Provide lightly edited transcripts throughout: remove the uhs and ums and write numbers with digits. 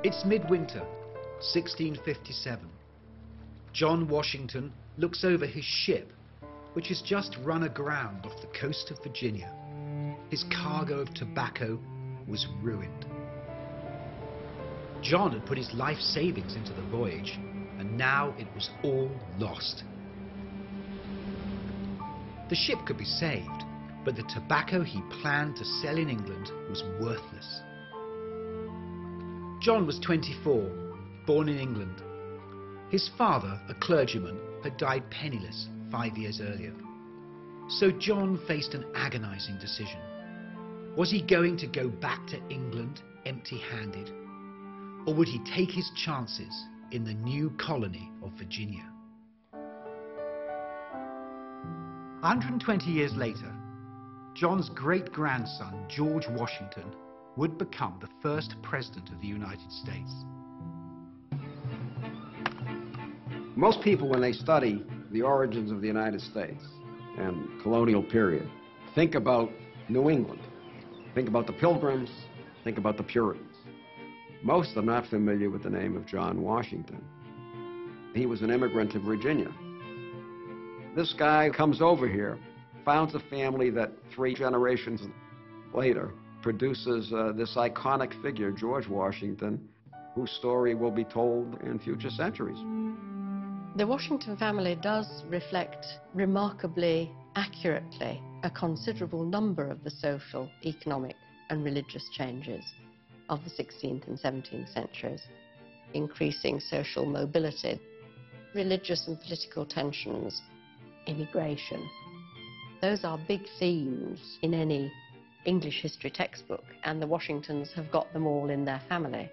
It's midwinter, 1657. John Washington looks over his ship, which has just run aground off the coast of Virginia. His cargo of tobacco was ruined. John had put his life savings into the voyage, and now it was all lost. The ship could be saved, but the tobacco he planned to sell in England was worthless. John was 24, born in England. His father, a clergyman, had died penniless 5 years earlier. So John faced an agonizing decision. Was he going to go back to England empty-handed, or would he take his chances in the new colony of Virginia? 120 years later, John's great-grandson, George Washington, would become the first president of the United States. Most people, when they study the origins of the United States and colonial period, think about New England. Think about the Pilgrims, think about the Puritans. Most are not familiar with the name of John Washington. He was an immigrant to Virginia. This guy comes over here, founds a family that 3 generations later produces this iconic figure, George Washington, whose story will be told in future centuries. The Washington family does reflect remarkably accurately a considerable number of the social, economic and religious changes of the 16th and 17th centuries. Increasing social mobility, religious and political tensions, emigration. Those are big themes in any English history textbook, and the Washingtons have got them all in their family.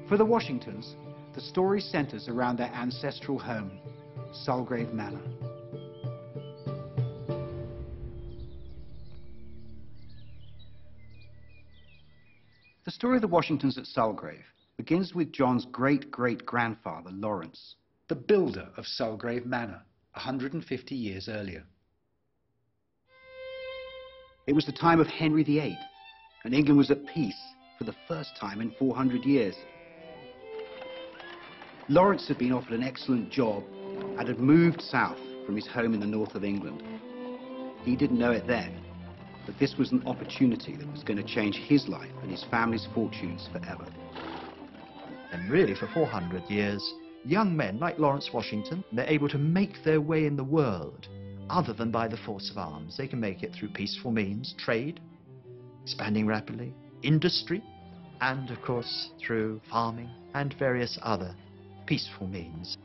For the Washingtons, the story centers around their ancestral home, Sulgrave Manor. The story of the Washingtons at Sulgrave begins with John's great-great-grandfather, Lawrence, the builder of Sulgrave Manor, 150 years earlier. It was the time of Henry VIII, and England was at peace for the first time in 400 years. Lawrence had been offered an excellent job and had moved south from his home in the north of England. He didn't know it then, but this was an opportunity that was going to change his life and his family's fortunes forever. And really, for 400 years, young men like Lawrence Washington, they're able to make their way in the world other than by the force of arms. They can make it through peaceful means, trade, expanding rapidly, industry, and of course through farming and various other peaceful means.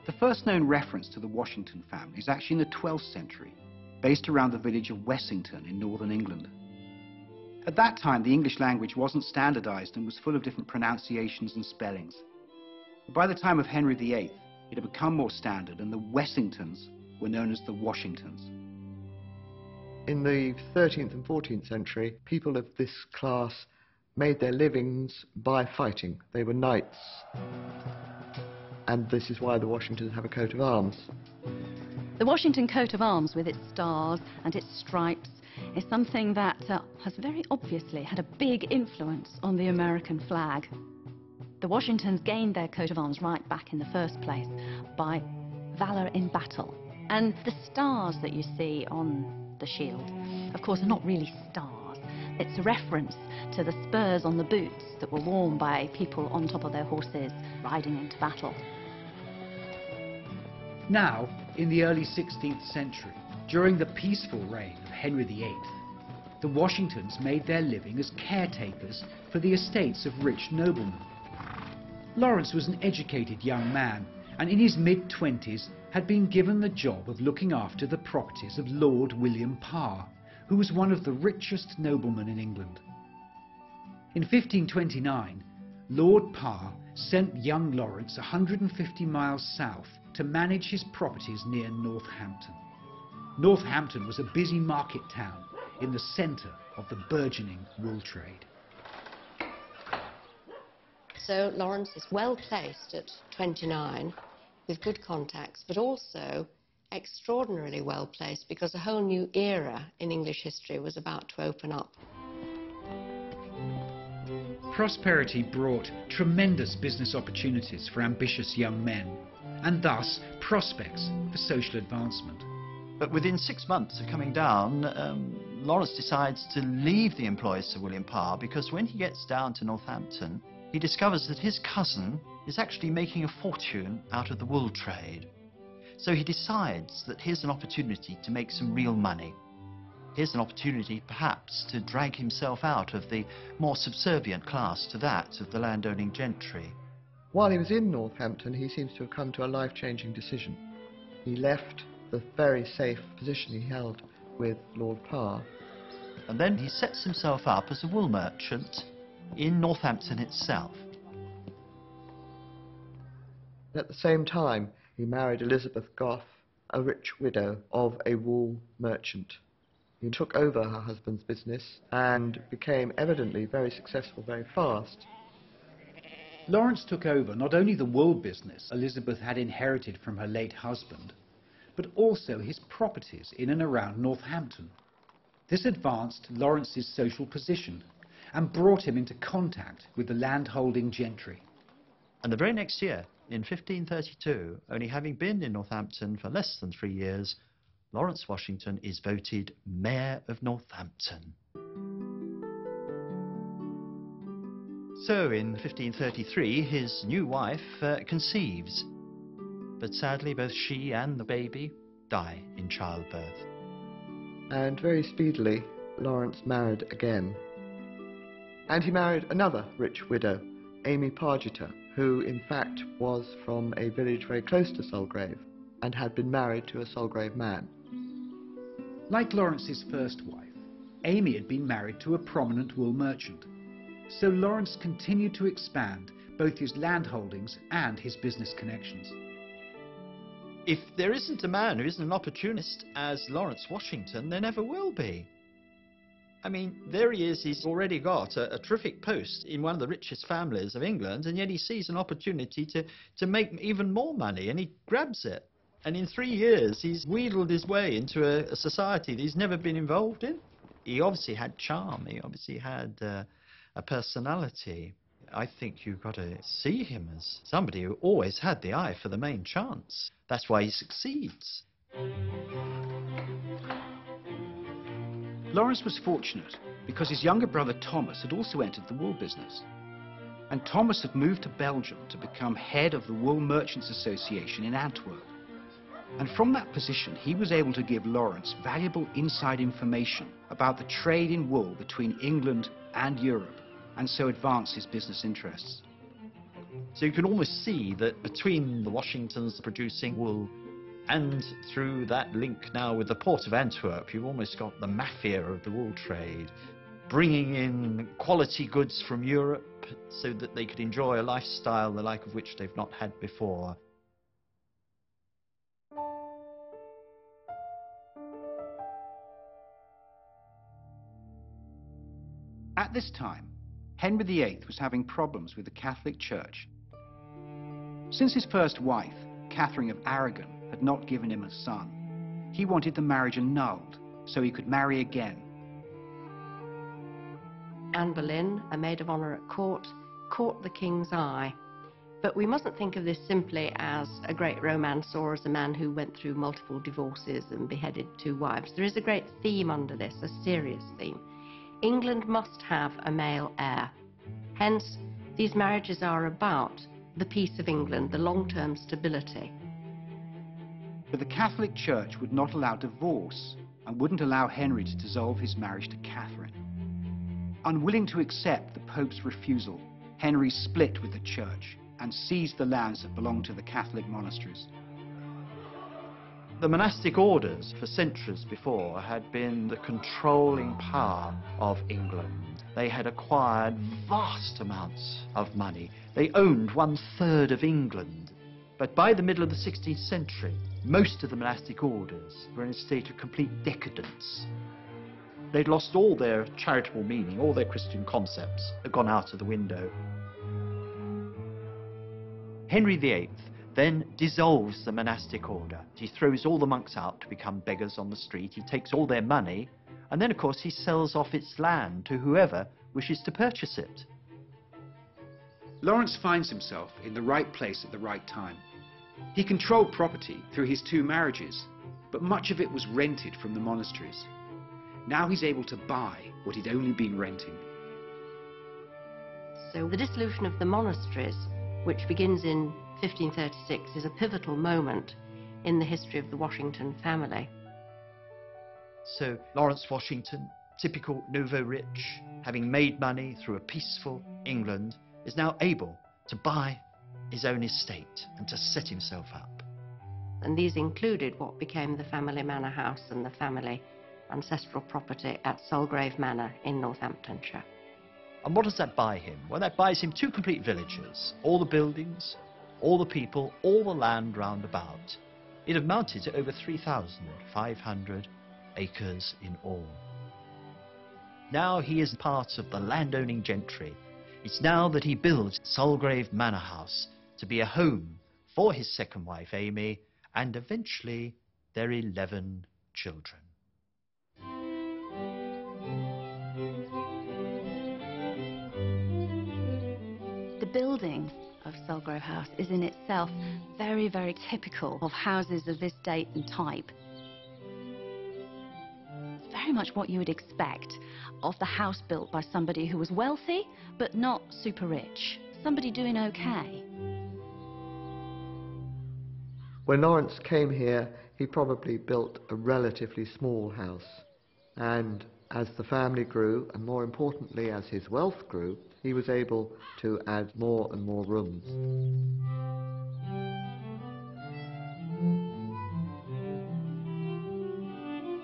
The first known reference to the Washington family is actually in the 12th century, based around the village of Washington in northern England. At that time, the English language wasn't standardized and was full of different pronunciations and spellings. But by the time of Henry VIII, it had become more standard, and the Wessingtons were known as the Washingtons. In the 13th and 14th century, people of this class made their livings by fighting. They were knights. And this is why the Washingtons have a coat of arms. The Washington coat of arms, with its stars and its stripes, is something that has very obviously had a big influence on the American flag. The Washingtons gained their coat of arms right back in the first place by valor in battle. And the stars that you see on the shield, of course, are not really stars. It's a reference to the spurs on the boots that were worn by people on top of their horses riding into battle. Now, in the early 16th century, during the peaceful reign of Henry VIII, the Washingtons made their living as caretakers for the estates of rich noblemen. Lawrence was an educated young man, and in his mid-20s had been given the job of looking after the properties of Lord William Parr, who was one of the richest noblemen in England. In 1529, Lord Parr sent young Lawrence 150 miles south to manage his properties near Northampton. Northampton was a busy market town in the centre of the burgeoning wool trade. So Lawrence is well placed at 29 with good contacts, but also extraordinarily well placed because a whole new era in English history was about to open up. prosperity brought tremendous business opportunities for ambitious young men, and thus prospects for social advancement. But within 6 months of coming down, Lawrence decides to leave the employ of Sir William Parr, because when he gets down to Northampton, he discovers that his cousin is actually making a fortune out of the wool trade. So he decides that here's an opportunity to make some real money. Here's an opportunity, perhaps, to drag himself out of the more subservient class to that of the landowning gentry. While he was in Northampton, he seems to have come to a life-changing decision. He left the very safe position he held with Lord Parr. And then he sets himself up as a wool merchant in Northampton itself. At the same time, he married Elizabeth Gough, a rich widow of a wool merchant. He took over her husband's business and became evidently very successful very fast. Lawrence took over not only the wool business Elizabeth had inherited from her late husband, but also his properties in and around Northampton. This advanced Lawrence's social position and brought him into contact with the landholding gentry. And the very next year, in 1532, only having been in Northampton for less than 3 years, Lawrence Washington is voted Mayor of Northampton. So in 1533, his new wife conceives, but sadly both she and the baby die in childbirth. And very speedily, Lawrence married again. And he married another rich widow, Amy Pargeter, who in fact was from a village very close to Sulgrave and had been married to a Sulgrave man. Like Lawrence's first wife, Amy had been married to a prominent wool merchant. So Lawrence continued to expand both his landholdings and his business connections. If there isn't a man who isn't an opportunist as Lawrence Washington, there never will be. I mean, there he is, he's already got a terrific post in one of the richest families of England, and yet he sees an opportunity to make even more money, and he grabs it. And in 3 years, he's wheedled his way into a society that he's never been involved in. He obviously had charm, he obviously had a personality. I think you've got to see him as somebody who always had the eye for the main chance. That's why he succeeds. Lawrence was fortunate because his younger brother Thomas had also entered the wool business. And Thomas had moved to Belgium to become head of the Wool Merchants Association in Antwerp. And from that position, he was able to give Lawrence valuable inside information about the trade in wool between England and Europe, and so advance his business interests. So you can almost see that between the Washingtons producing wool and through that link now with the port of Antwerp, you've almost got the mafia of the wool trade, bringing in quality goods from Europe so that they could enjoy a lifestyle the like of which they've not had before. At this time, Henry VIII was having problems with the Catholic Church. Since his first wife, Catherine of Aragon, had not given him a son, he wanted the marriage annulled so he could marry again. Anne Boleyn, a maid of honour at court, caught the king's eye. But we mustn't think of this simply as a great romance or as a man who went through multiple divorces and beheaded 2 wives. There is a great theme under this, a serious theme. England must have a male heir. Hence, these marriages are about the peace of England, the long-term stability. But the Catholic Church would not allow divorce and wouldn't allow Henry to dissolve his marriage to Catherine. Unwilling to accept the Pope's refusal, Henry split with the Church and seized the lands that belonged to the Catholic monasteries. The monastic orders for centuries before had been the controlling power of England. They had acquired vast amounts of money. They owned 1/3 of England. But by the middle of the 16th century, most of the monastic orders were in a state of complete decadence. They'd lost all their charitable meaning, all their Christian concepts had gone out of the window. Henry VIII then dissolves the monastic order. He throws all the monks out to become beggars on the street. He takes all their money, and then, of course, he sells off its land to whoever wishes to purchase it. Lawrence finds himself in the right place at the right time. He controlled property through his 2 marriages, but much of it was rented from the monasteries. Now he's able to buy what he'd only been renting. So the dissolution of the monasteries, which begins in 1536, is a pivotal moment in the history of the Washington family. So Lawrence Washington, typical nouveau rich, having made money through a peaceful England, is now able to buy his own estate and to set himself up. And these included what became the family manor house and the family ancestral property at Sulgrave Manor in Northamptonshire. And what does that buy him? Well, that buys him 2 complete villages, all the buildings, all the people, all the land round about. It amounted to over 3,500 acres in all. Now he is part of the landowning gentry. It's now that he builds Sulgrave Manor House to be a home for his second wife, Amy, and eventually their 11 children. The building of Sulgrave House is in itself very, very typical of houses of this date and type. It's very much what you would expect of the house built by somebody who was wealthy but not super rich, somebody doing okay. When Lawrence came here, he probably built a relatively small house. And as the family grew, and more importantly as his wealth grew, he was able to add more and more rooms.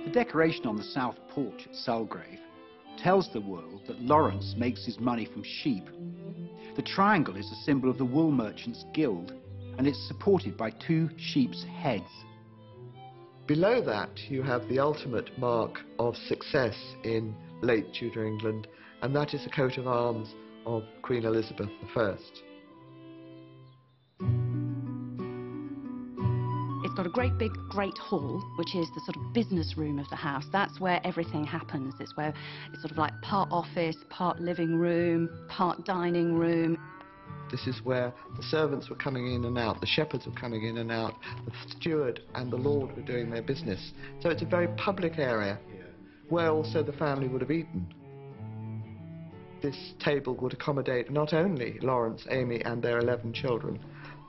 The decoration on the south porch at Sulgrave tells the world that Lawrence makes his money from sheep. The triangle is a symbol of the Wool Merchants Guild, and it's supported by 2 sheep's heads. Below that, you have the ultimate mark of success in late Tudor England, and that is the coat of arms of Queen Elizabeth I. It's got a great big great hall, which is the sort of business room of the house. That's where everything happens. It's where it's sort of like part office, part living room, part dining room. This is where the servants were coming in and out, the shepherds were coming in and out, the steward and the lord were doing their business. So it's a very public area where also the family would have eaten. This table would accommodate not only Lawrence, Amy and their 11 children,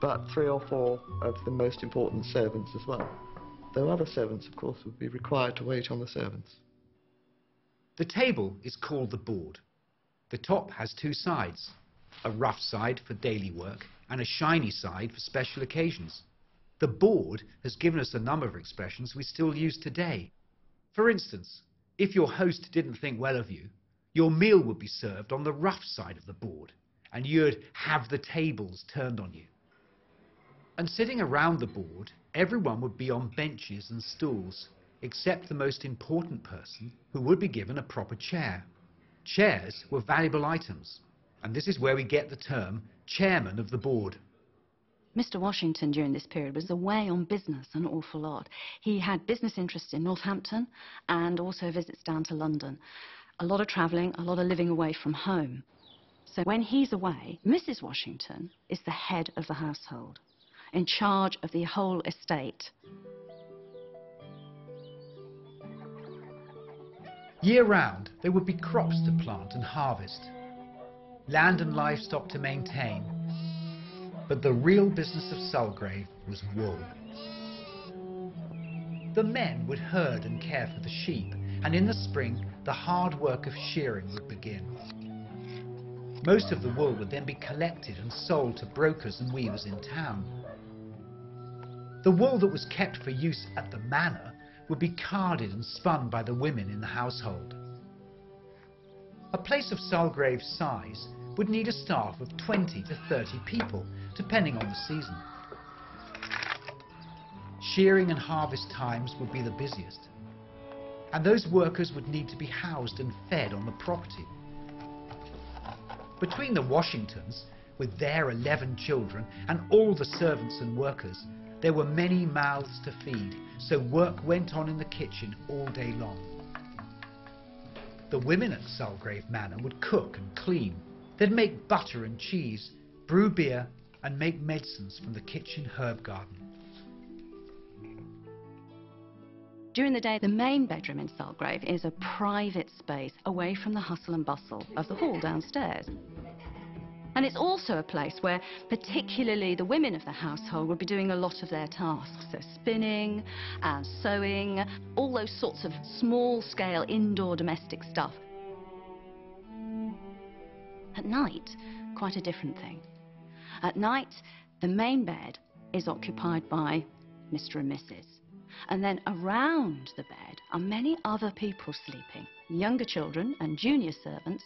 but 3 or 4 of the most important servants as well. Though other servants, of course, would be required to wait on the servants. The table is called the board. The top has 2 sides, a rough side for daily work and a shiny side for special occasions. The board has given us a number of expressions we still use today. For instance, if your host didn't think well of you, your meal would be served on the rough side of the board, and you'd have the tables turned on you. And sitting around the board, everyone would be on benches and stools, except the most important person, who would be given a proper chair. Chairs were valuable items, and this is where we get the term chairman of the board. Mr. Washington during this period was away on business an awful lot. He had business interests in Northampton and also visits down to London. A lot of travelling, a lot of living away from home. So when he's away, Mrs. Washington is the head of the household, in charge of the whole estate. Year-round, there would be crops to plant and harvest, land and livestock to maintain, but the real business of Sulgrave was wool. The men would herd and care for the sheep, and in the spring, the hard work of shearing would begin. Most of the wool would then be collected and sold to brokers and weavers in town. The wool that was kept for use at the manor would be carded and spun by the women in the household. A place of Sulgrave's size would need a staff of 20 to 30 people, depending on the season. Shearing and harvest times would be the busiest, and those workers would need to be housed and fed on the property. Between the Washingtons, with their 11 children, and all the servants and workers, there were many mouths to feed, so work went on in the kitchen all day long. The women at Sulgrave Manor would cook and clean. They'd make butter and cheese, brew beer and make medicines from the kitchen herb garden. During the day, the main bedroom in Sulgrave is a private space away from the hustle and bustle of the hall downstairs. And it's also a place where particularly the women of the household would be doing a lot of their tasks. So spinning and sewing, all those sorts of small-scale indoor domestic stuff. At night, quite a different thing. At night, the main bed is occupied by Mr. and Mrs. And then around the bed are many other people sleeping. Younger children and junior servants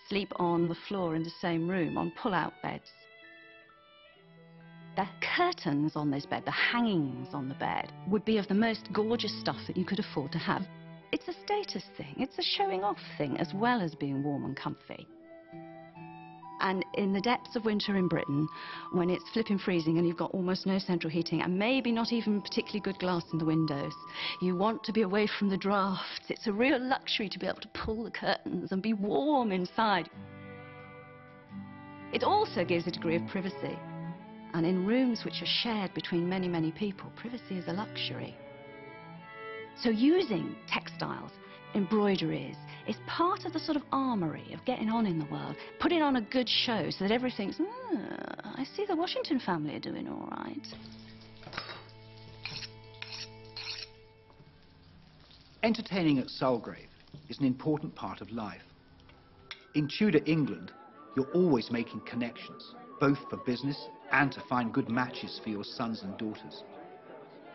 sleep on the floor in the same room on pull-out beds. The curtains on this bed, the hangings on the bed, would be of the most gorgeous stuff that you could afford to have. It's a status thing, it's a showing off thing, as well as being warm and comfy. And in the depths of winter in Britain, when it's flipping freezing and you've got almost no central heating and maybe not even particularly good glass in the windows, you want to be away from the drafts. It's a real luxury to be able to pull the curtains and be warm inside. It also gives a degree of privacy. And in rooms which are shared between many, many people, privacy is a luxury. So using textiles, embroideries, is part of the sort of armoury of getting on in the world, putting on a good show so that everything's, I see the Washington family are doing all right. Entertaining at Sulgrave is an important part of life. In Tudor England, you're always making connections, both for business and to find good matches for your sons and daughters.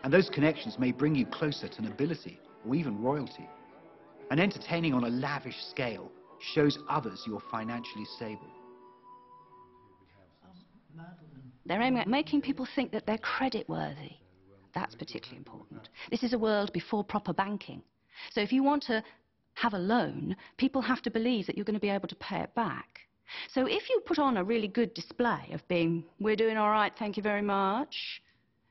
And those connections may bring you closer to nobility or even royalty. And entertaining on a lavish scale shows others you're financially stable. They're aiming at making people think that they're credit-worthy. That's particularly important. This is a world before proper banking. So if you want to have a loan, people have to believe that you're going to be able to pay it back. So if you put on a really good display of being, we're doing all right, thank you very much,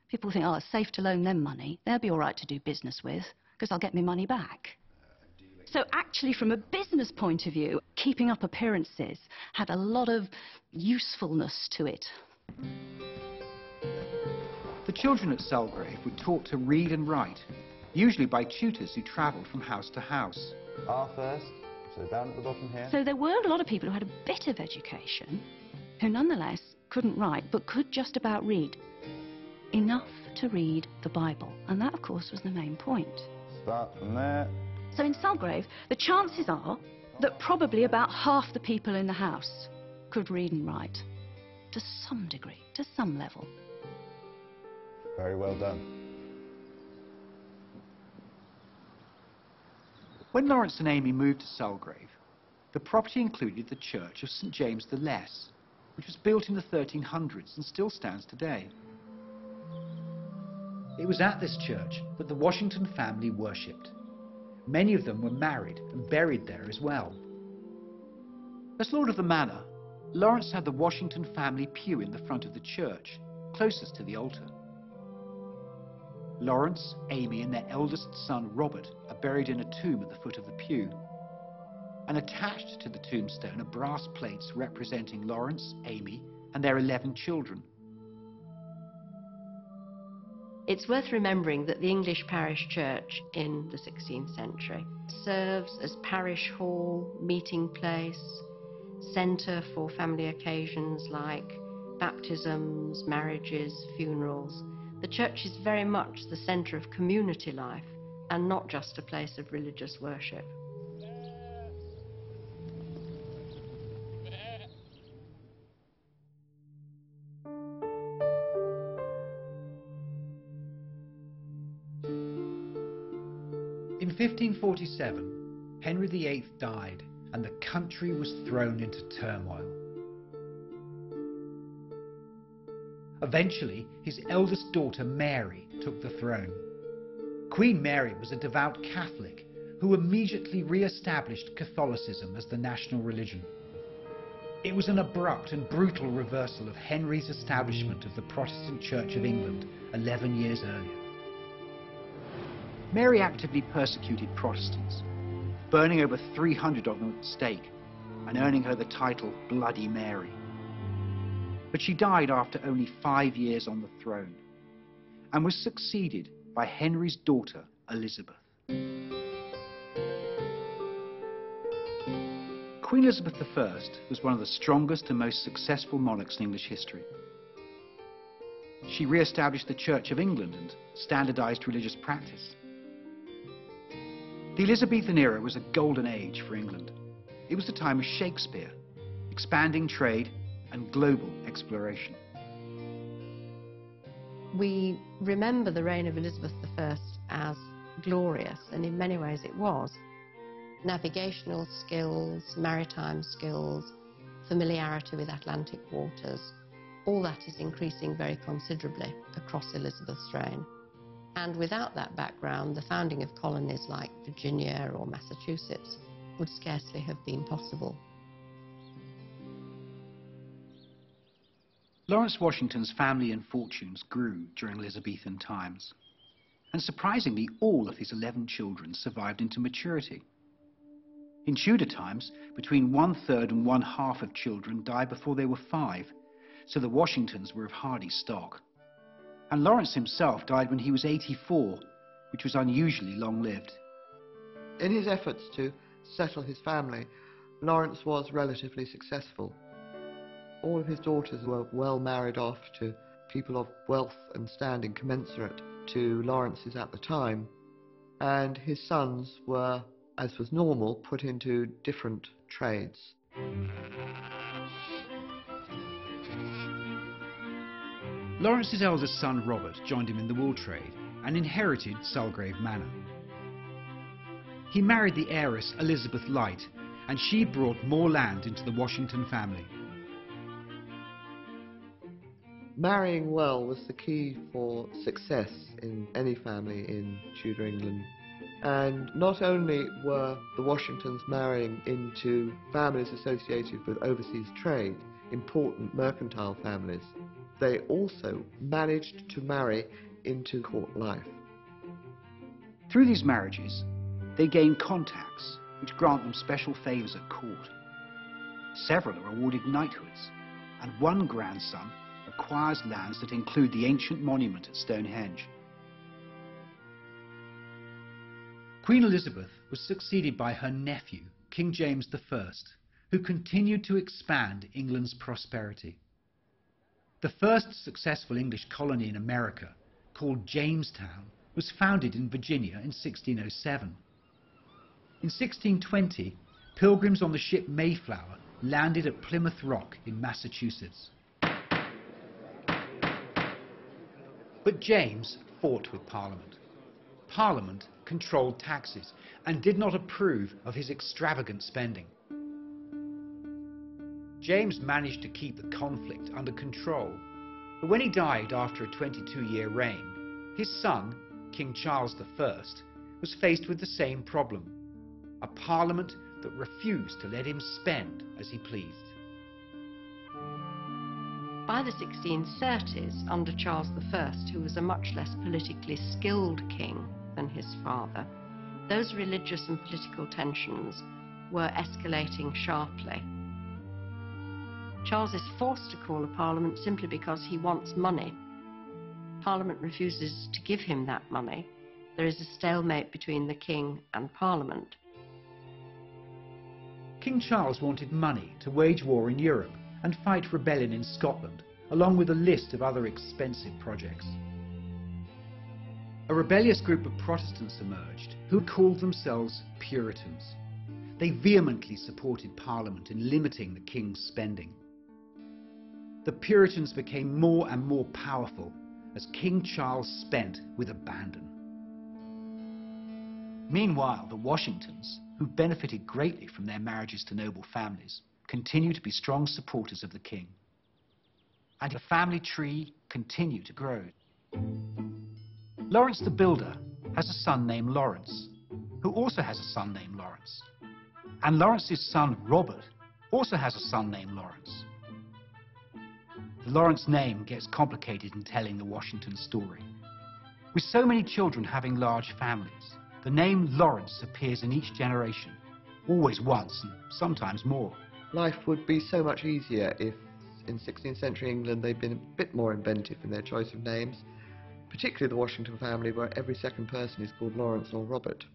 people think, oh, it's safe to loan them money. They'll be all right to do business with, because I'll get my money back. So actually, from a business point of view, keeping up appearances had a lot of usefulness to it. The children at Sulgrave were taught to read and write, usually by tutors who travelled from house to house. R first, so down at the bottom here. So there were a lot of people who had a bit of education, who nonetheless couldn't write, but could just about read. Enough to read the Bible. And that, of course, was the main point. Start from there. So in Sulgrave, the chances are that probably about half the people in the house could read and write, to some degree, to some level. Very well done. When Lawrence and Amy moved to Sulgrave, the property included the church of St. James the Less, which was built in the 1300s and still stands today. It was at this church that the Washington family worshipped. Many of them were married and buried there as well. As Lord of the Manor, Lawrence had the Washington family pew in the front of the church, closest to the altar. Lawrence, Amy and their eldest son Robert are buried in a tomb at the foot of the pew. And attached to the tombstone are brass plates representing Lawrence, Amy and their 11 children. It's worth remembering that the English parish church in the 16th century serves as parish hall, meeting place, centre for family occasions like baptisms, marriages, funerals. The church is very much the centre of community life and not just a place of religious worship. In 1547, Henry VIII died and the country was thrown into turmoil. Eventually, his eldest daughter Mary took the throne. Queen Mary was a devout Catholic who immediately re-established Catholicism as the national religion. It was an abrupt and brutal reversal of Henry's establishment of the Protestant Church of England 11 years earlier. Mary actively persecuted Protestants, burning over 300 of them at the stake and earning her the title Bloody Mary. but she died after only 5 years on the throne and was succeeded by Henry's daughter, Elizabeth. Queen Elizabeth I was one of the strongest and most successful monarchs in English history. She re-established the Church of England and standardized religious practice. The Elizabethan era was a golden age for England. It was the time of Shakespeare, expanding trade and global exploration. We remember the reign of Elizabeth I as glorious, and in many ways it was. Navigational skills, maritime skills, familiarity with Atlantic waters, all that is increasing very considerably across Elizabeth's reign. And without that background, the founding of colonies like Virginia or Massachusetts would scarcely have been possible. Lawrence Washington's family and fortunes grew during Elizabethan times, and surprisingly all of his 11 children survived into maturity. In Tudor times, between 1/3 and 1/2 of children died before they were 5, so the Washingtons were of hardy stock. And Lawrence himself died when he was 84, which was unusually long-lived. In his efforts to settle his family, Lawrence was relatively successful. All of his daughters were well married off to people of wealth and standing commensurate to Lawrence's at the time, and his sons were, as was normal, put into different trades. Lawrence's eldest son Robert joined him in the wool trade and inherited Sulgrave Manor. He married the heiress Elizabeth Light, and she brought more land into the Washington family. Marrying well was the key for success in any family in Tudor England. And not only were the Washingtons marrying into families associated with overseas trade, important mercantile families, they also managed to marry into court life. Through these marriages, they gain contacts which grant them special favours at court. Several are awarded knighthoods, and one grandson acquires lands that include the ancient monument at Stonehenge. Queen Elizabeth was succeeded by her nephew, King James I, who continued to expand England's prosperity. The first successful English colony in America, called Jamestown, was founded in Virginia in 1607. In 1620, pilgrims on the ship Mayflower landed at Plymouth Rock in Massachusetts. But James fought with Parliament. Parliament controlled taxes and did not approve of his extravagant spending. James managed to keep the conflict under control, but when he died after a 22-year reign, his son, King Charles I, was faced with the same problem: a parliament that refused to let him spend as he pleased. By the 1630s, under Charles I, who was a much less politically skilled king than his father, those religious and political tensions were escalating sharply. Charles is forced to call a parliament simply because he wants money. Parliament refuses to give him that money. There is a stalemate between the king and Parliament. King Charles wanted money to wage war in Europe and fight rebellion in Scotland, along with a list of other expensive projects. A rebellious group of Protestants emerged who called themselves Puritans. They vehemently supported Parliament in limiting the king's spending. The Puritans became more and more powerful as King Charles spent with abandon. Meanwhile, the Washingtons, who benefited greatly from their marriages to noble families, continue to be strong supporters of the king. And the family tree continued to grow. Lawrence the Builder has a son named Lawrence, who also has a son named Lawrence. And Lawrence's son, Robert, also has a son named Lawrence. The Lawrence name gets complicated in telling the Washington story. With so many children having large families, the name Lawrence appears in each generation, always once and sometimes more. Life would be so much easier if in 16th century England, they've been a bit more inventive in their choice of names, particularly the Washington family, where every second person is called Lawrence or Robert.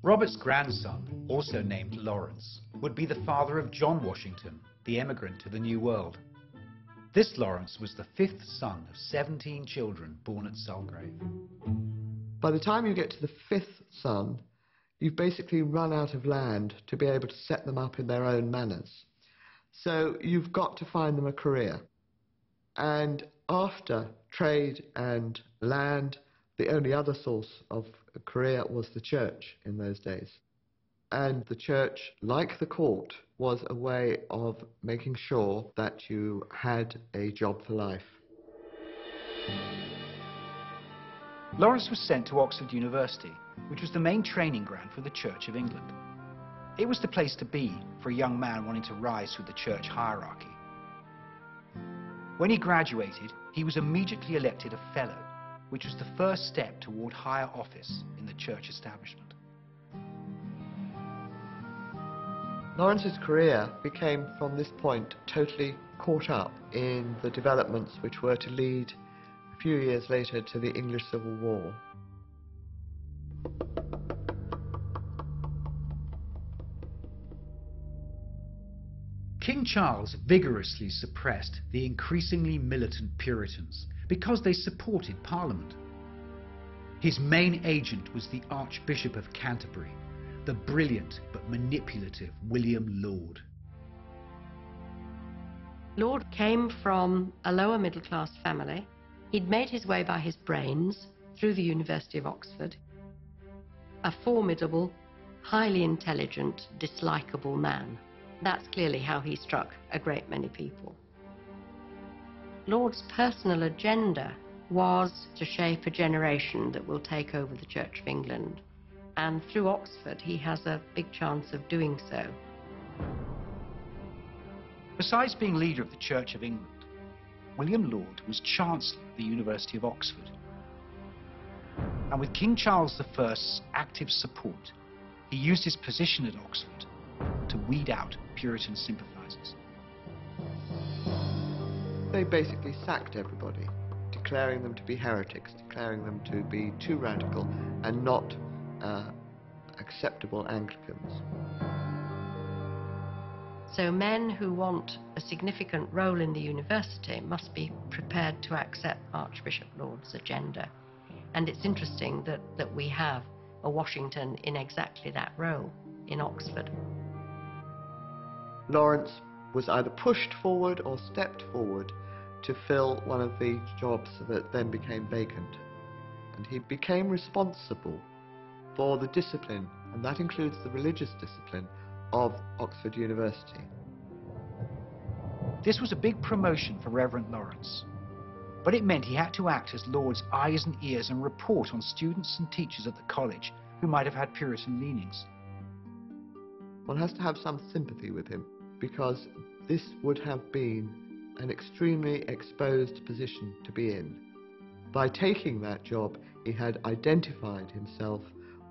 Robert's grandson, also named Lawrence, would be the father of John Washington, the emigrant to the New World. This Lawrence was the fifth son of 17 children born at Sulgrave. By the time you get to the fifth son, you've basically run out of land to be able to set them up in their own manners. So you've got to find them a career. And after trade and land, the only other source of a career was the church in those days. And the church, like the court, was a way of making sure that you had a job for life. Lawrence was sent to Oxford University, which was the main training ground for the Church of England. It was the place to be for a young man wanting to rise through the church hierarchy. When he graduated, he was immediately elected a fellow, which was the first step toward higher office in the church establishment. Lawrence's career became, from this point, totally caught up in the developments which were to lead a few years later to the English Civil War. King Charles vigorously suppressed the increasingly militant Puritans because they supported Parliament. His main agent was the Archbishop of Canterbury, the brilliant but manipulative William Laud. Laud came from a lower middle class family. He'd made his way by his brains through the University of Oxford. A formidable, highly intelligent, dislikable man. That's clearly how he struck a great many people. Laud's personal agenda was to shape a generation that will take over the Church of England. And through Oxford, he has a big chance of doing so. Besides being leader of the Church of England, William Laud was Chancellor of the University of Oxford. And with King Charles I's active support, he used his position at Oxford to weed out Puritan sympathisers. They basically sacked everybody, declaring them to be heretics, declaring them to be too radical and not acceptable Anglicans. So men who want a significant role in the university must be prepared to accept Archbishop Laud's agenda. And it's interesting that we have a Washington in exactly that role in Oxford. Lawrence was either pushed forward or stepped forward to fill one of the jobs that then became vacant. And he became responsible for the discipline, and that includes the religious discipline, of Oxford University. This was a big promotion for Reverend Lawrence, but it meant he had to act as Laud's eyes and ears and report on students and teachers at the college who might have had Puritan leanings. One has to have some sympathy with him, because this would have been an extremely exposed position to be in. By taking that job, he had identified himself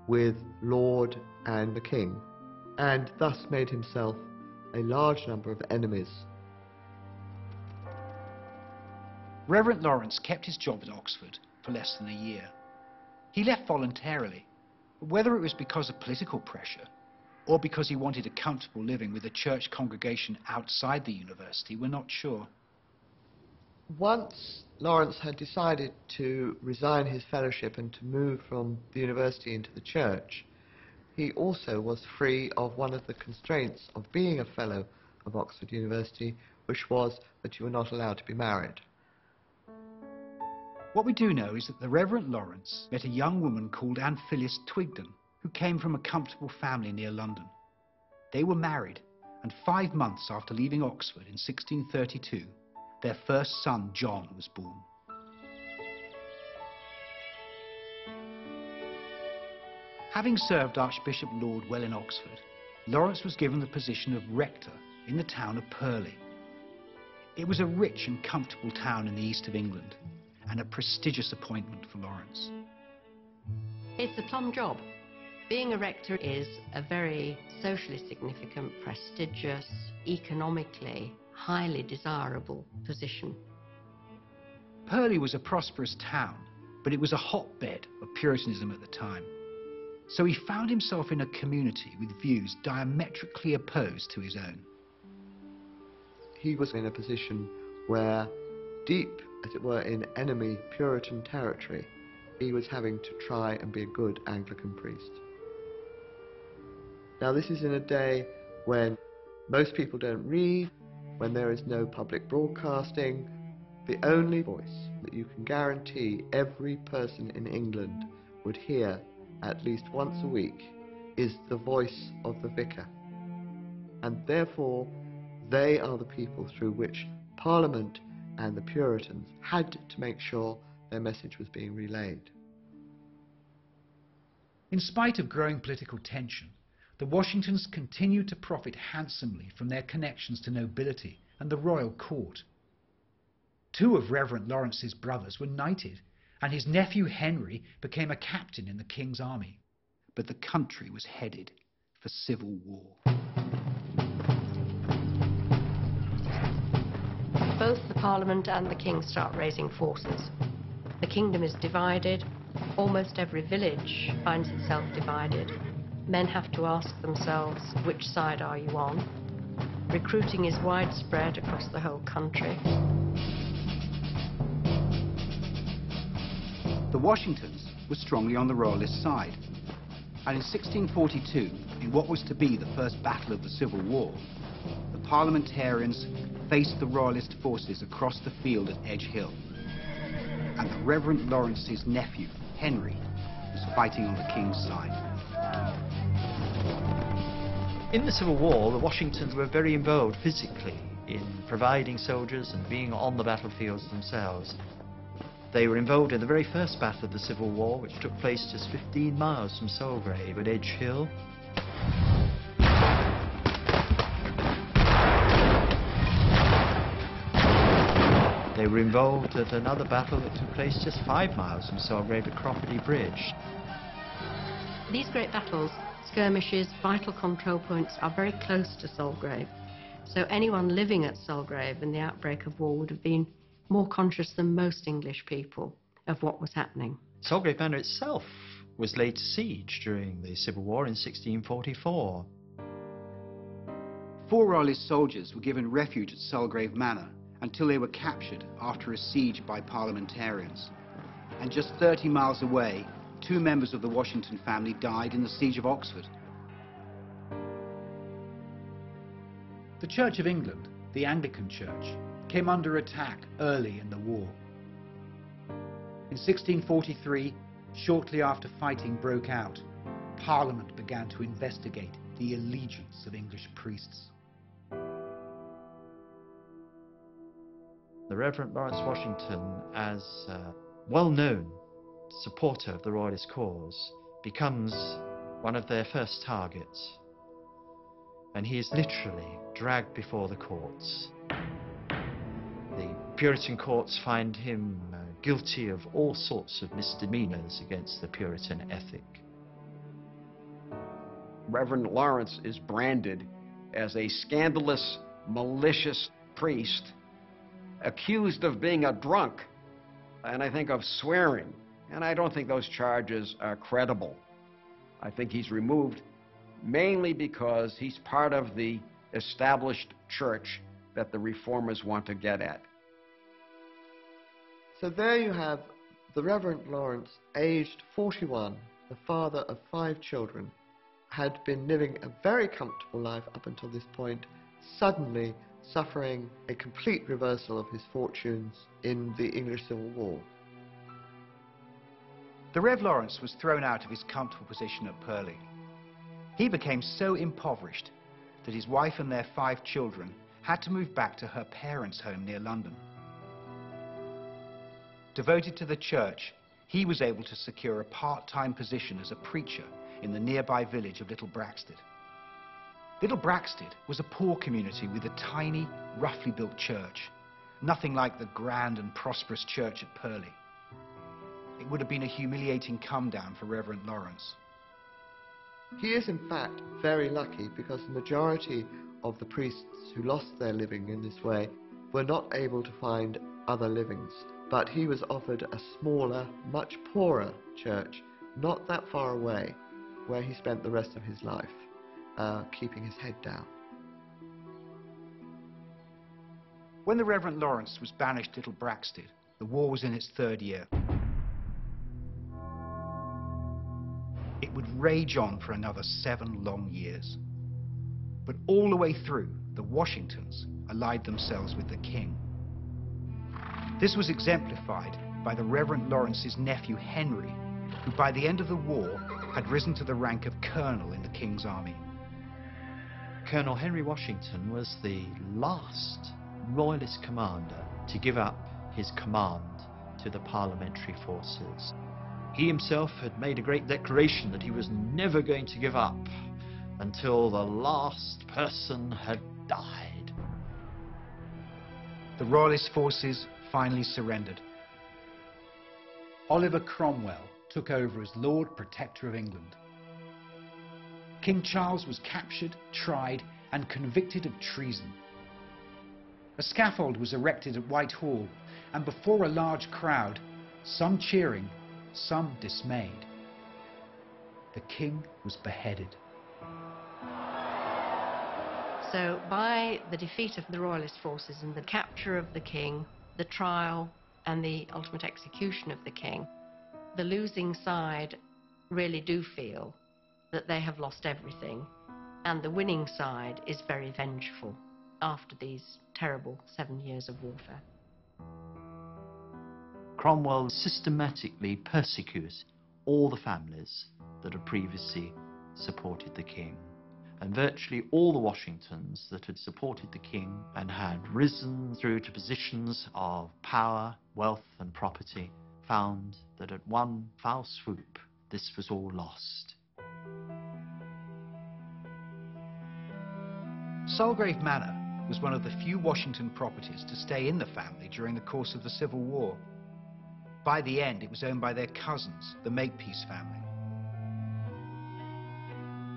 with Laud and the King, and thus made himself a large number of enemies. Reverend Lawrence kept his job at Oxford for less than a year. He left voluntarily, but whether it was because of political pressure or because he wanted a comfortable living with a church congregation outside the university, we're not sure. Once Lawrence had decided to resign his fellowship and to move from the university into the church, he also was free of one of the constraints of being a fellow of Oxford University, which was that you were not allowed to be married. What we do know is that the Reverend Lawrence met a young woman called Anne Phyllis Twigden, who came from a comfortable family near London. They were married, and 5 months after leaving Oxford in 1632, their first son, John, was born. Having served Archbishop Laud well in Oxford, Lawrence was given the position of rector in the town of Purley. It was a rich and comfortable town in the east of England, and a prestigious appointment for Lawrence. It's a plum job. Being a rector is a very socially significant, prestigious, economically highly desirable position. Purley was a prosperous town, but it was a hotbed of Puritanism at the time. So he found himself in a community with views diametrically opposed to his own. He was in a position where, deep, as it were, in enemy Puritan territory, he was having to try and be a good Anglican priest. Now, this is in a day when most people don't read, when there is no public broadcasting. The only voice that you can guarantee every person in England would hear at least once a week is the voice of the vicar. And therefore, they are the people through which Parliament and the Puritans had to make sure their message was being relayed. In spite of growing political tension, the Washingtons continued to profit handsomely from their connections to nobility and the royal court. Two of Reverend Lawrence's brothers were knighted, and his nephew Henry became a captain in the King's army. But the country was headed for civil war. Both the Parliament and the King start raising forces. The kingdom is divided. Almost every village finds itself divided. Men have to ask themselves, which side are you on? Recruiting is widespread across the whole country. The Washingtons were strongly on the Royalist side, and in 1642, in what was to be the first battle of the Civil War, the parliamentarians faced the Royalist forces across the field at Edge Hill, and the Reverend Lawrence's nephew, Henry, was fighting on the King's side. In the Civil War, the Washingtons were very involved physically in providing soldiers and being on the battlefields themselves. They were involved in the very first battle of the Civil War, which took place just 15 miles from Sulgrave at Edge Hill. They were involved at another battle that took place just 5 miles from Sulgrave at Crofty Bridge. These great battles, skirmishes, vital control points are very close to Sulgrave. So anyone living at Sulgrave in the outbreak of war would have been more conscious than most English people of what was happening. Sulgrave Manor itself was laid to siege during the Civil War in 1644. 4 Royalist soldiers were given refuge at Sulgrave Manor until they were captured after a siege by parliamentarians. And just 30 miles away, 2 members of the Washington family died in the siege of Oxford. The Church of England, the Anglican Church, came under attack early in the war. In 1643, shortly after fighting broke out, Parliament began to investigate the allegiance of English priests. The Reverend Lawrence Washington, as a well-known supporter of the Royalist cause, becomes one of their first targets, and he is literally dragged before the courts. The Puritan courts find him guilty of all sorts of misdemeanors against the Puritan ethic. Reverend Lawrence is branded as a scandalous, malicious priest, accused of being a drunk, and I think of swearing. And I don't think those charges are credible. I think he's removed mainly because he's part of the established church that the reformers want to get at. So there you have the Reverend Lawrence, aged 41, the father of 5 children, had been living a very comfortable life up until this point, suddenly suffering a complete reversal of his fortunes in the English Civil War. The Rev Lawrence was thrown out of his comfortable position at Purley. He became so impoverished that his wife and their 5 children had to move back to her parents' home near London. Devoted to the church, he was able to secure a part-time position as a preacher in the nearby village of Little Braxted. Little Braxted was a poor community with a tiny, roughly built church, nothing like the grand and prosperous church at Purley. It would have been a humiliating come-down for Reverend Lawrence. He is in fact very lucky because the majority of the priests who lost their living in this way were not able to find other livings, but he was offered a smaller, much poorer church not that far away, where he spent the rest of his life, keeping his head down. When the Reverend Lawrence was banished to Little Braxted, the war was in its third year. It would rage on for another 7 long years. But all the way through, the Washingtons allied themselves with the king. This was exemplified by the Reverend Lawrence's nephew Henry, who by the end of the war had risen to the rank of colonel in the king's army. Colonel Henry Washington was the last royalist commander to give up his command to the parliamentary forces. He himself had made a great declaration that he was never going to give up until the last person had died. The royalist forces finally surrendered. Oliver Cromwell took over as Lord Protector of England. King Charles was captured, tried, and convicted of treason. A scaffold was erected at Whitehall, and before a large crowd, some cheering, some dismayed, the king was beheaded. So by the defeat of the royalist forces and the capture of the king, the trial and the ultimate execution of the king, the losing side really do feel that they have lost everything, and the winning side is very vengeful after these terrible 7 years of warfare. Cromwell systematically persecutes all the families that had previously supported the king. And virtually all the Washingtons that had supported the king and had risen through to positions of power, wealth and property found that at one foul swoop this was all lost. Sulgrave Manor was one of the few Washington properties to stay in the family during the course of the Civil War. By the end, it was owned by their cousins, the Makepeace family.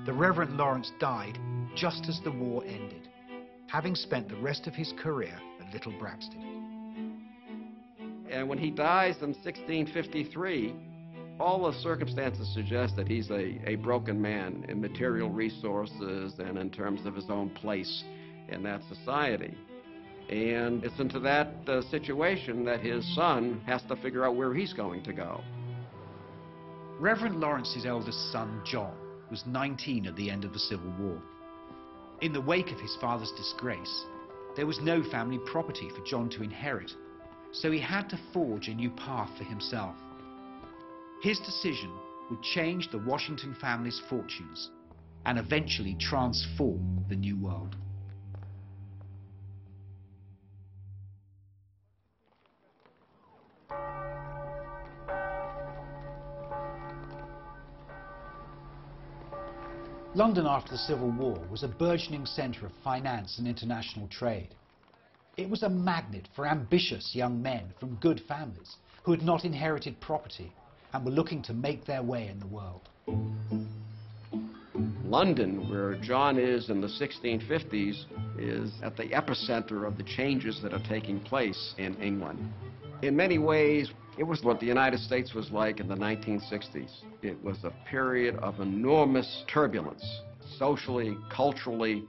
The Reverend Lawrence died just as the war ended, having spent the rest of his career at Little Braxted. And when he dies in 1653, all the circumstances suggest that he's a broken man in material resources and in terms of his own place in that society. And it's into that situation that his son has to figure out where he's going to go. Reverend Lawrence's eldest son, John, was 19 at the end of the Civil War. In the wake of his father's disgrace, there was no family property for John to inherit, so he had to forge a new path for himself. His decision would change the Washington family's fortunes and eventually transform the New World. London after the Civil War was a burgeoning centre of finance and international trade. It was a magnet for ambitious young men from good families who had not inherited property and were looking to make their way in the world. London, where John is in the 1650s, is at the epicenter of the changes that are taking place in England. In many ways, it was what the United States was like in the 1960s. It was a period of enormous turbulence, socially, culturally,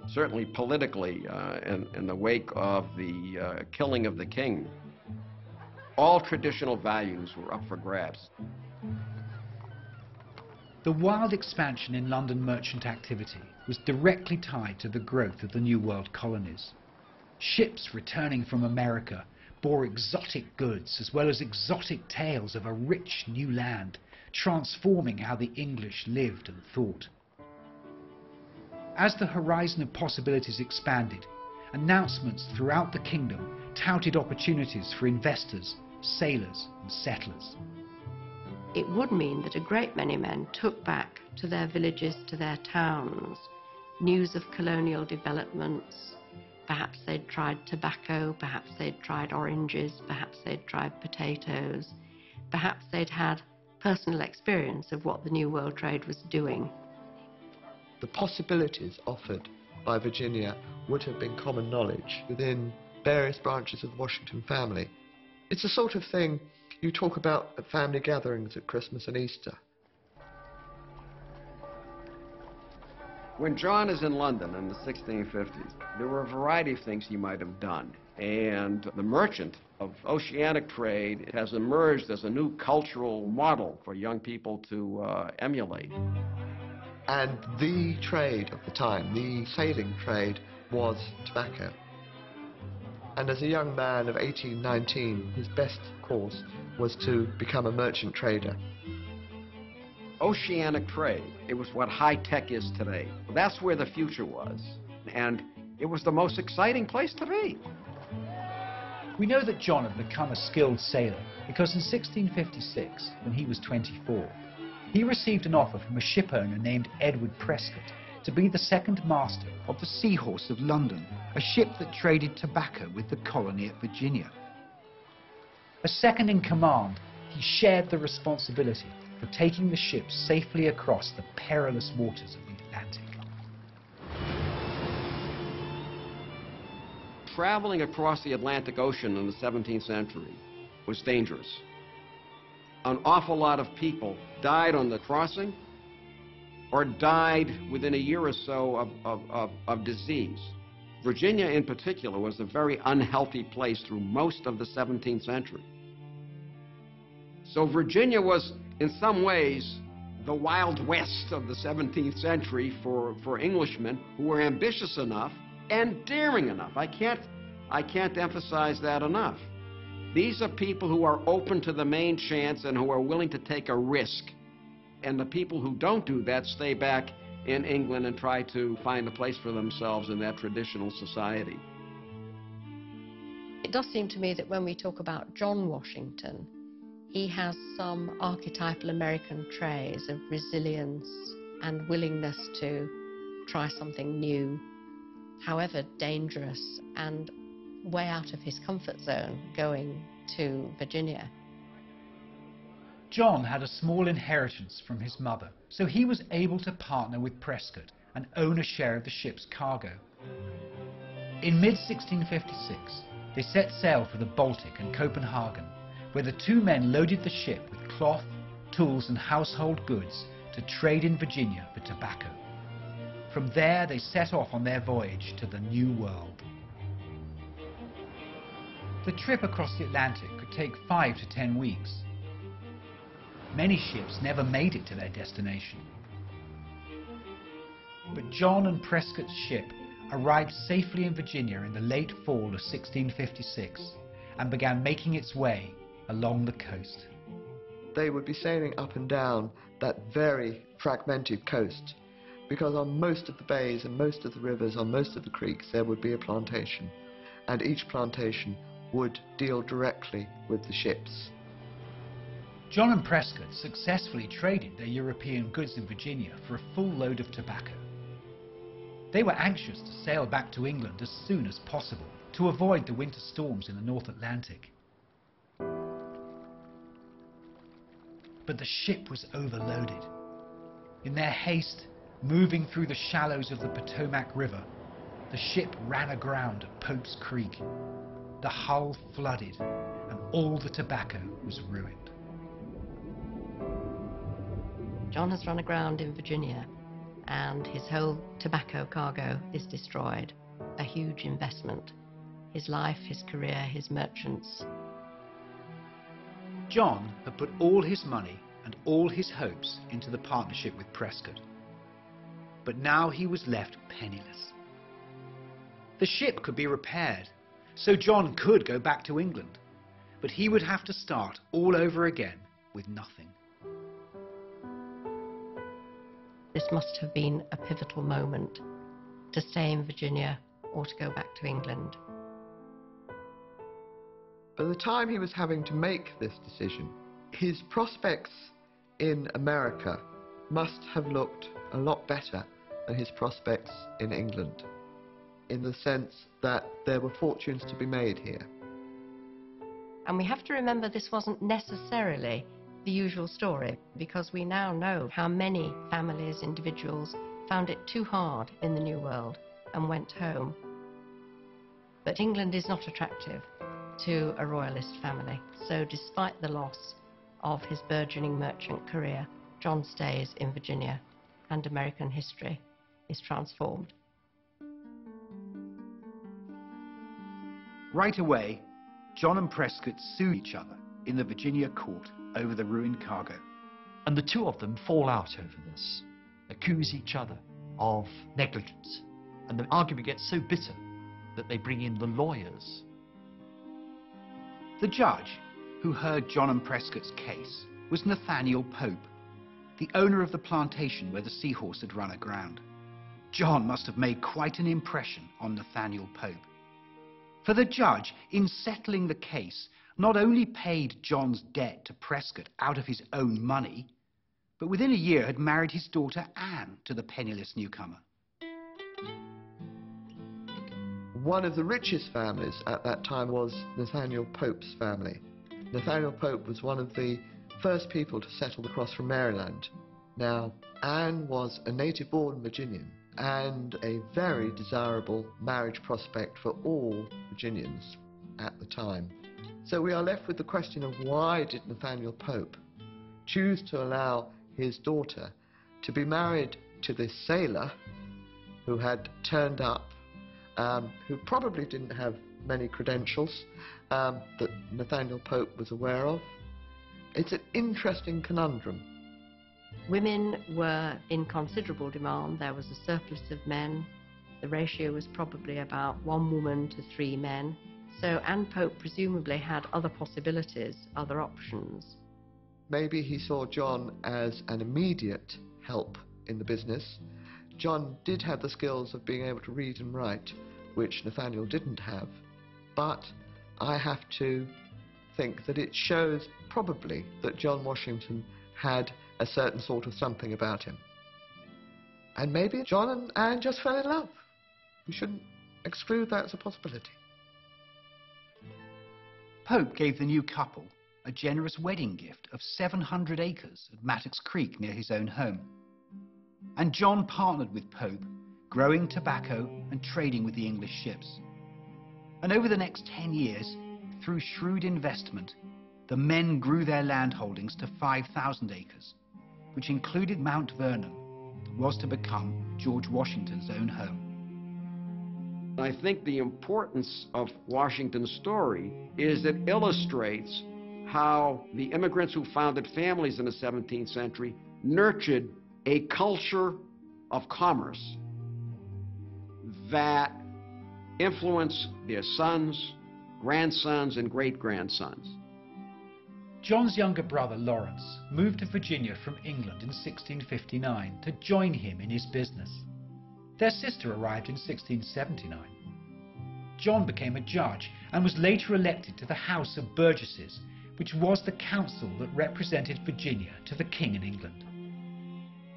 certainly politically, in the wake of the killing of the king. All traditional values were up for grabs. The wild expansion in London merchant activity was directly tied to the growth of the New World colonies. Ships returning from America bore exotic goods as well as exotic tales of a rich new land, transforming how the English lived and thought. As the horizon of possibilities expanded, announcements throughout the kingdom touted opportunities for investors, sailors and settlers. It would mean that a great many men took back to their villages, to their towns, news of colonial developments. Perhaps they'd tried tobacco, perhaps they'd tried oranges, perhaps they'd tried potatoes, perhaps they'd had personal experience of what the New World trade was doing. The possibilities offered by Virginia would have been common knowledge within various branches of the Washington family. It's the sort of thing you talk about at family gatherings at Christmas and Easter. When John is in London in the 1650s, there were a variety of things he might have done. And the merchant of oceanic trade has emerged as a new cultural model for young people to emulate. And the trade of the time, the sailing trade, was tobacco. And as a young man of 18, 19, his best course was to become a merchant trader. Oceanic trade, it was what high tech is today. That's where the future was. And it was the most exciting place to be. We know that John had become a skilled sailor because in 1656, when he was 24, he received an offer from a shipowner named Edward Prescott to be the second master of the Seahorse of London, a ship that traded tobacco with the colony at Virginia. As second in command, he shared the responsibility for taking the ship safely across the perilous waters of the Atlantic. Traveling across the Atlantic Ocean in the 17th century was dangerous. An awful lot of people died on the crossing or died within a year or so of disease. Virginia in particular was a very unhealthy place through most of the 17th century. So Virginia was in some ways the Wild West of the 17th century for Englishmen who were ambitious enough and daring enough. I can't emphasize that enough. These are people who are open to the main chance and who are willing to take a risk. And the people who don't do that stay back in England and try to find a place for themselves in that traditional society. It does seem to me that when we talk about John Washington, he has some archetypal American traits of resilience and willingness to try something new, however dangerous, and way out of his comfort zone going to Virginia. John had a small inheritance from his mother, so he was able to partner with Prescott and own a share of the ship's cargo. In mid-1656, they set sail for the Baltic and Copenhagen, where the two men loaded the ship with cloth, tools and household goods to trade in Virginia for tobacco. From there, they set off on their voyage to the New World. The trip across the Atlantic could take 5 to 10 weeks. Many ships never made it to their destination. But John and Prescott's ship arrived safely in Virginia in the late fall of 1656 and began making its way along the coast. They would be sailing up and down that very fragmented coast, because on most of the bays and most of the rivers, on most of the creeks, there would be a plantation, and each plantation would deal directly with the ships. John and Prescott successfully traded their European goods in Virginia for a full load of tobacco. They were anxious to sail back to England as soon as possible to avoid the winter storms in the North Atlantic. But the ship was overloaded. In their haste, moving through the shallows of the Potomac River, the ship ran aground at Pope's Creek. The hull flooded, and all the tobacco was ruined. John has run aground in Virginia, and his whole tobacco cargo is destroyed. A huge investment. His life, his career, his merchants. John had put all his money and all his hopes into the partnership with Prescott. But now he was left penniless. The ship could be repaired, so John could go back to England, but he would have to start all over again with nothing. This must have been a pivotal moment to stay in Virginia or to go back to England. By the time he was having to make this decision, his prospects in America must have looked a lot better than his prospects in England, in the sense that there were fortunes to be made here. And we have to remember this wasn't necessarily the usual story, because we now know how many families, individuals found it too hard in the New World and went home. But England is not attractive to a royalist family, so despite the loss of his burgeoning merchant career, John stays in Virginia, and American history is transformed. Right away, John and Prescott sue each other in the Virginia court over the ruined cargo. And the two of them fall out over this, accuse each other of negligence. And the argument gets so bitter that they bring in the lawyers. The judge who heard John and Prescott's case was Nathaniel Pope, the owner of the plantation where the seahorse had run aground. John must have made quite an impression on Nathaniel Pope. For the judge, in settling the case, not only paid John's debt to Prescott out of his own money, but within a year had married his daughter Anne to the penniless newcomer. One of the richest families at that time was Nathaniel Pope's family. Nathaniel Pope was one of the first people to settle across from Maryland. Now, Anne was a native-born Virginian and a very desirable marriage prospect for all Virginians at the time. So we are left with the question of why did Nathaniel Pope choose to allow his daughter to be married to this sailor who had turned up, who probably didn't have many credentials that Nathaniel Pope was aware of. It's an interesting conundrum. Women were in considerable demand. There was a surplus of men. The ratio was probably about 1 woman to 3 men. So Anne Pope presumably had other possibilities, other options. Maybe he saw John as an immediate help in the business. John did have the skills of being able to read and write, which Nathaniel didn't have. But I have to think that it shows probably that John Washington had a certain sort of something about him. And maybe John and Anne just fell in love. We shouldn't exclude that as a possibility. Pope gave the new couple a generous wedding gift of 700 acres at Mattox Creek near his own home. And John partnered with Pope, growing tobacco and trading with the English ships. And over the next 10 years, through shrewd investment, the men grew their land holdings to 5,000 acres, which included Mount Vernon, that was to become George Washington's own home. I think the importance of Washington's story is it illustrates how the immigrants who founded families in the 17th century nurtured a culture of commerce that influenced their sons, grandsons, and great-grandsons. John's younger brother Lawrence moved to Virginia from England in 1659 to join him in his business. Their sister arrived in 1679. John became a judge and was later elected to the House of Burgesses, which was the council that represented Virginia to the King in England.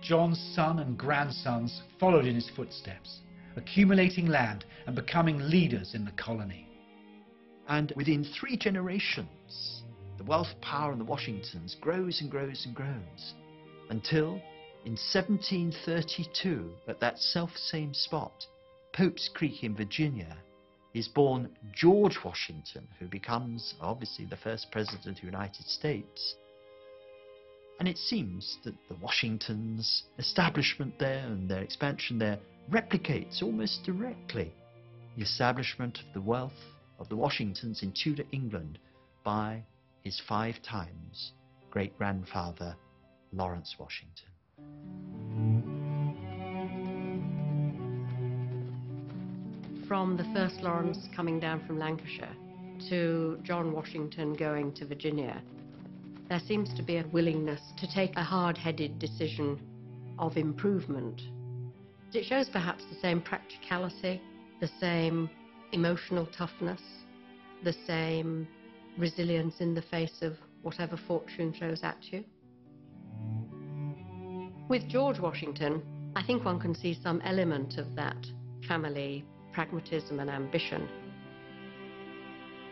John's son and grandsons followed in his footsteps, accumulating land and becoming leaders in the colony. And within 3 generations, the wealth power of the Washingtons grows and grows and grows, until in 1732, at that self-same spot, Pope's Creek in Virginia, is born George Washington, who becomes obviously the first president of the United States. And it seems that the Washingtons' establishment there and their expansion there replicates almost directly the establishment of the wealth of the Washingtons in Tudor England by his 5 times great-grandfather Lawrence Washington. From the first Lawrence coming down from Lancashire to John Washington going to Virginia, there seems to be a willingness to take a hard-headed decision of improvement. It shows perhaps the same practicality, the same emotional toughness, the same resilience in the face of whatever fortune throws at you. With George Washington, I think one can see some element of that family pragmatism and ambition.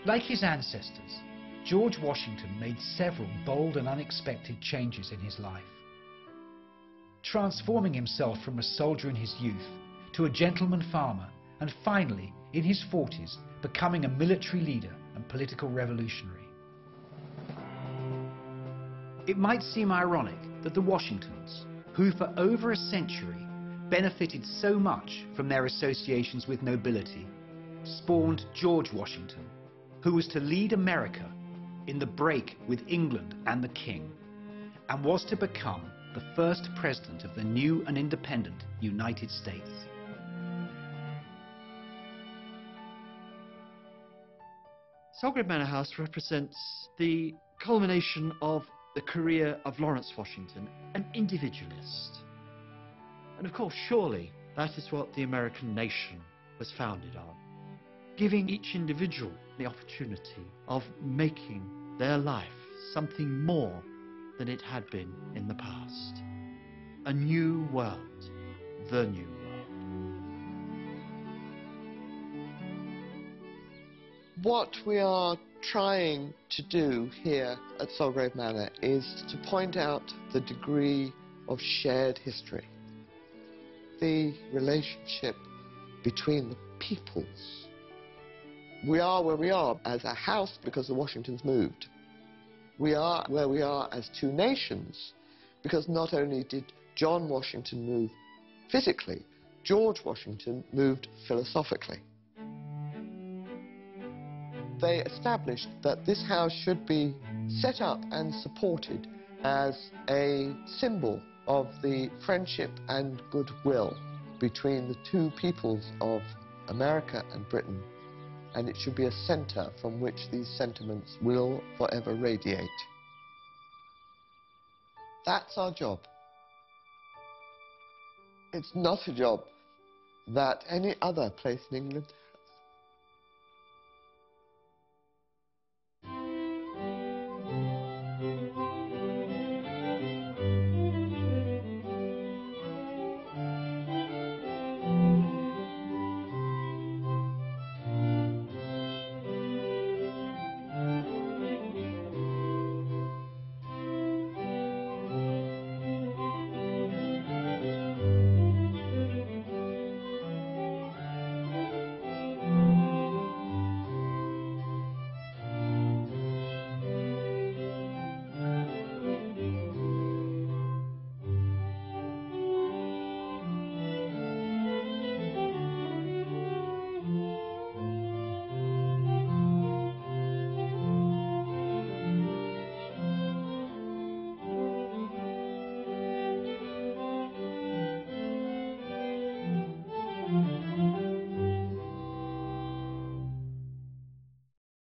Like his ancestors, George Washington made several bold and unexpected changes in his life. transforming himself from a soldier in his youth to a gentleman farmer, and finally, in his 40s, becoming a military leader and political revolutionary. It might seem ironic that the Washingtons, who for over a century benefited so much from their associations with nobility, spawned George Washington, who was to lead America in the break with England and the King, and was to become the first president of the new and independent United States. Sulgrave Manor House represents the culmination of the career of Lawrence Washington, an individualist. And of course, surely that is what the American nation was founded on, giving each individual the opportunity of making their life something more than it had been in the past. A new world, the new world. What we are trying to do here at Sulgrave Manor is to point out the degree of shared history, the relationship between the peoples. We are where we are as a house because the Washingtons moved. We are where we are as two nations because not only did John Washington move physically, George Washington moved philosophically. They established that this house should be set up and supported as a symbol of the friendship and goodwill between the two peoples of America and Britain, and it should be a centre from which these sentiments will forever radiate. That's our job. It's not a job that any other place in England